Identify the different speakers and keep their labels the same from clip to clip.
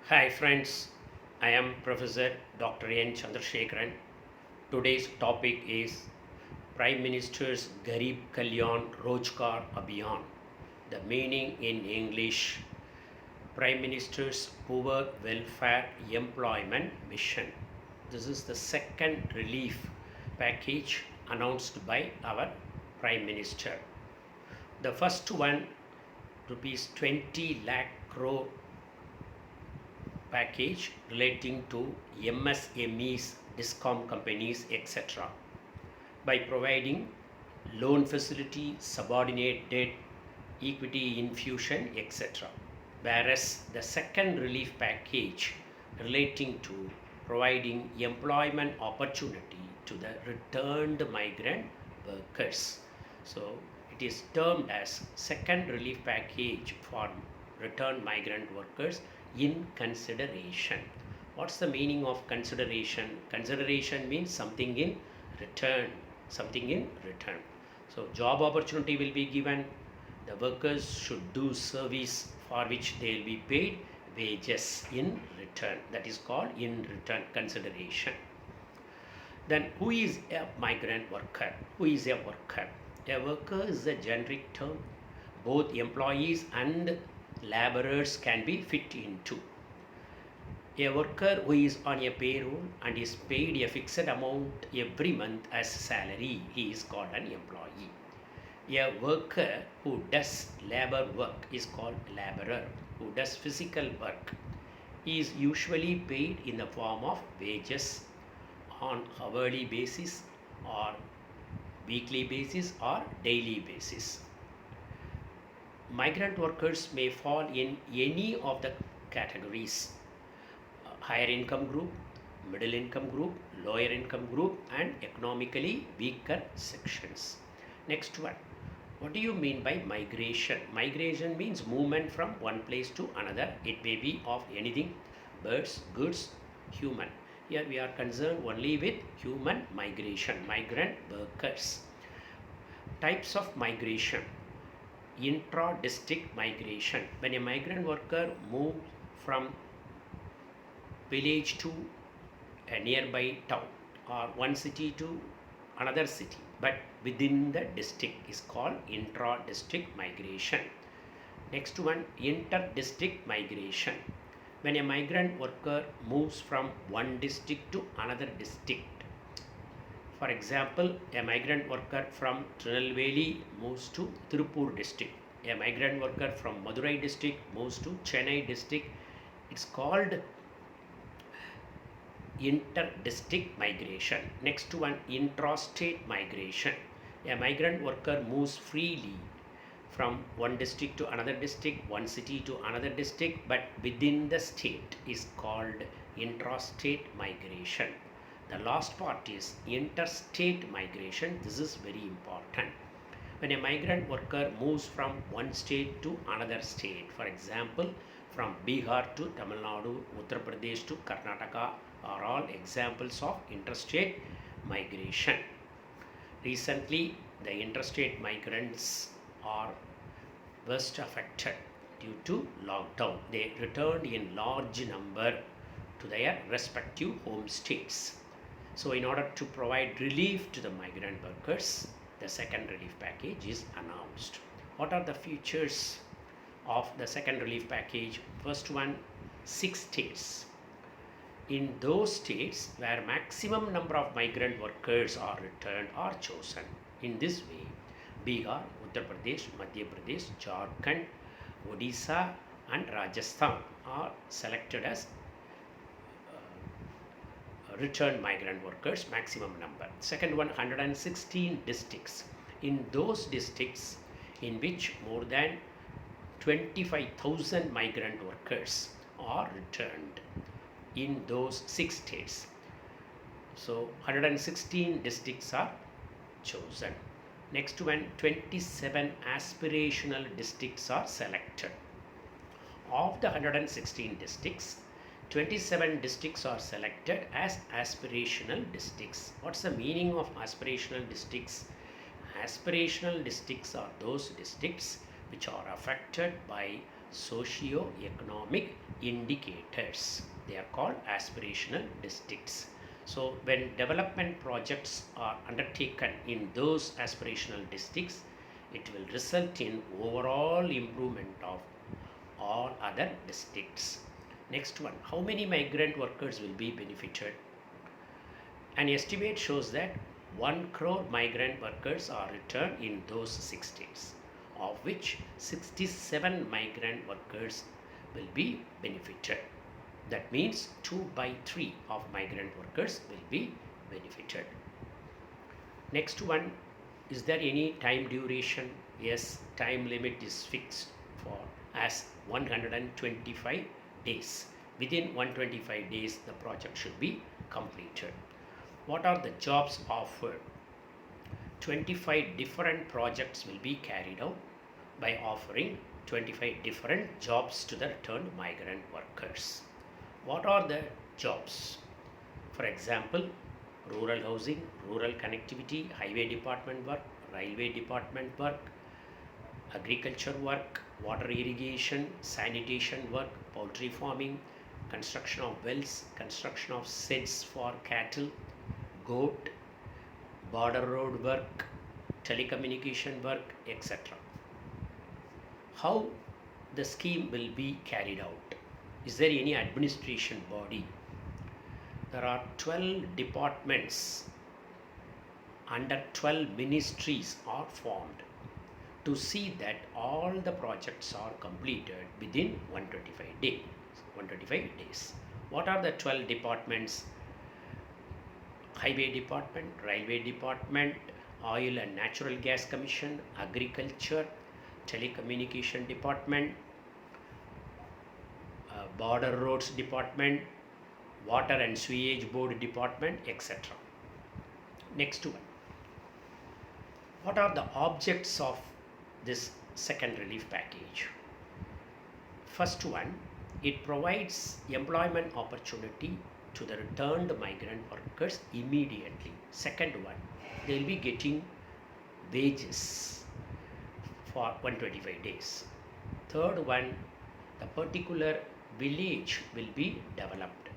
Speaker 1: Hi friends, I am Professor Dr. N. Chandrasekharan. Today's topic is Prime Minister's Garib Kalyan Rozgar Abhiyan. The meaning in English, Prime Minister's Poor Welfare Employment Mission. This is the second relief package announced by our Prime Minister. The first one, rupees 20 lakh crore package relating to MSMEs, discom companies, etc. by providing loan facility, subordinate debt, equity infusion, etc. Whereas the second relief package relating to providing employment opportunity to the returned migrant workers. So it is termed as second relief package for returned migrant workers in consideration. What's the meaning of consideration? Consideration means something in return, something in return. So job opportunity will be given. The workers should do service for which they will be paid wages in return. That is called in return consideration. Then who is a migrant worker? Who is a worker? A worker is a generic term. Both employees and laborers can be fit into. A worker who is on a payroll and is paid a fixed amount every month as salary, he is called an employee. A worker who does labor work is called laborer. Who does physical work, he is usually paid in the form of wages on hourly basis or weekly basis or daily basis. Migrant workers may fall in any of the categories: higher income group, middle income group, lower income group, and economically weaker sections. Next one. What do you mean by migration? Migration means movement from one place to another. It may be of anything: birds, goods, human. Here we are concerned only with human migration, migrant workers. Types of migration: intra-district migration, when a migrant worker moves from village to a nearby town or one city to another city, but within the district, is called intra-district migration. Next one, inter-district migration, when a migrant worker moves from one district to another district. For example, a migrant worker from Tirunelveli moves to Tirupur district. A migrant worker from Madurai district moves to Chennai district. It's called inter-district migration. Next one, intrastate migration. A migrant worker moves freely from one district to another district, one city to another district, but within the state, is called intrastate migration. The last part is interstate migration. This is very important. When a migrant worker moves from one state to another state, for example, from Bihar to Tamil Nadu, Uttar Pradesh to Karnataka, are all examples of interstate migration. Recently, the interstate migrants are worst affected due to lockdown. They returned in large number to their respective home states. So in order to provide relief to the migrant workers, the second relief package is announced. What are the features of the second relief package? First one, 6 states. In those states where maximum number of migrant workers are returned are chosen. In this way, Bihar, Uttar Pradesh, Madhya Pradesh, Jharkhand, Odisha and Rajasthan are selected as returned migrant workers, maximum number. Second one, 116 districts. In those districts in which more than 25,000 migrant workers are returned in those 6 states. So 116 districts are chosen. Next one, 27 aspirational districts are selected. Of the 116 districts, 27 districts are selected as aspirational districts. What's the meaning of aspirational districts? Aspirational districts are those districts which are affected by socio-economic indicators. They are called aspirational districts. So when development projects are undertaken in those aspirational districts, it will result in overall improvement of all other districts. Next one, how many migrant workers will be benefited? An estimate shows that 1 crore migrant workers are returned in those 6 states, of which 67 migrant workers will be benefited. That means 2 by 3 of migrant workers will be benefited. Next one, is there any time duration? Yes, time limit is fixed for as 125 days. Within 125 days, the project should be completed. What are the jobs offered? 25 different projects will be carried out by offering 25 different jobs to the returned migrant workers. What are the jobs? For example, rural housing, rural connectivity, highway department work, railway department work, agriculture work, water irrigation, sanitation work, poultry farming, construction of wells, construction of sheds for cattle, goat, border road work, telecommunication work, etc. How the scheme will be carried out? Is there any administration body? There are 12 departments under 12 ministries are formed to see that all the projects are completed within 125 days. 125 days. What are the 12 departments? Highway department, railway department, oil and natural gas commission, agriculture, telecommunication department, border roads department, water and sewage board department, etc. Next one, what are the objects of this second relief package? First one, it provides employment opportunity to the returned migrant workers immediately. Second one, they will be getting wages for 125 days. Third one, the particular village will be developed.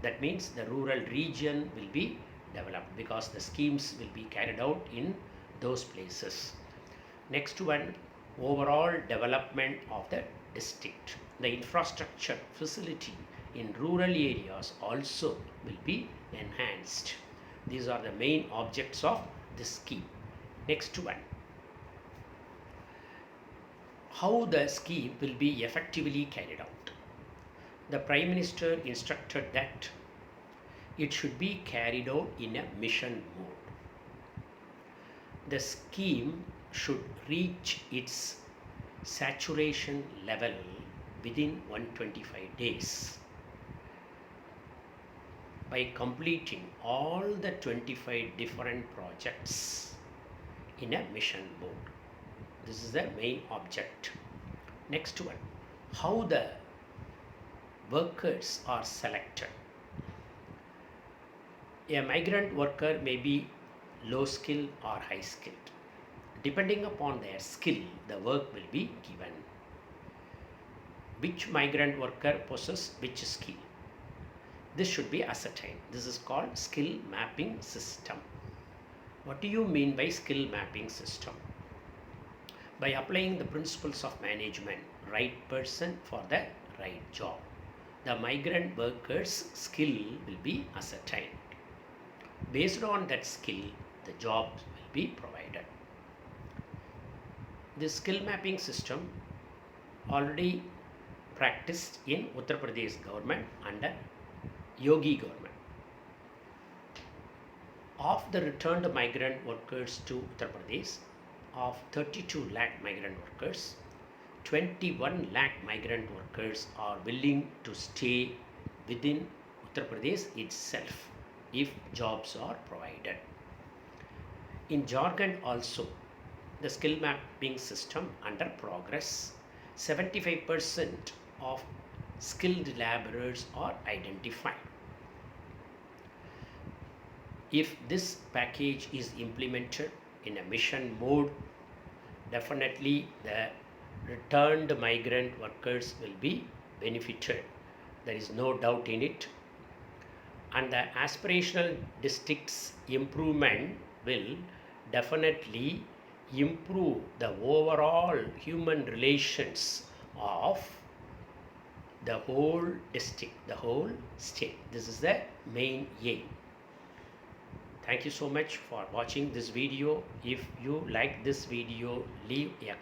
Speaker 1: That means the rural region will be developed because the schemes will be carried out in those places. Next one, overall development of the district. The infrastructure facility in rural areas also will be enhanced. These are the main objects of this scheme. Next one, how the scheme will be effectively carried out. The Prime Minister instructed that it should be carried out in a mission mode. The scheme should reach its saturation level within 125 days by completing all the 25 different projects in a mission mode. This is the main object. Next one, how the workers are selected. A migrant worker may be low skilled or high skilled. Depending upon their skill, the work will be given. Which migrant worker possesses which skill? This should be ascertained. This is called skill mapping system. What do you mean by skill mapping system? By applying the principles of management, right person for the right job, the migrant worker's skill will be ascertained. Based on that skill, the job will be provided. This skill mapping system already practiced in Uttar Pradesh government under Yogi government. Of the returned migrant workers to Uttar Pradesh, of 32 lakh migrant workers, 21 lakh migrant workers are willing to stay within Uttar Pradesh itself if jobs are provided. In Jharkhand also, the skill mapping system under progress, 75% of skilled laborers are identified. If this package is implemented in a mission mode, definitely the returned migrant workers will be benefited there is no doubt in it. And the aspirational districts improvement will definitely improve the overall human relations of the whole district, the whole state. This is the main aim. Thank you so much for watching this video. If you like this video, leave a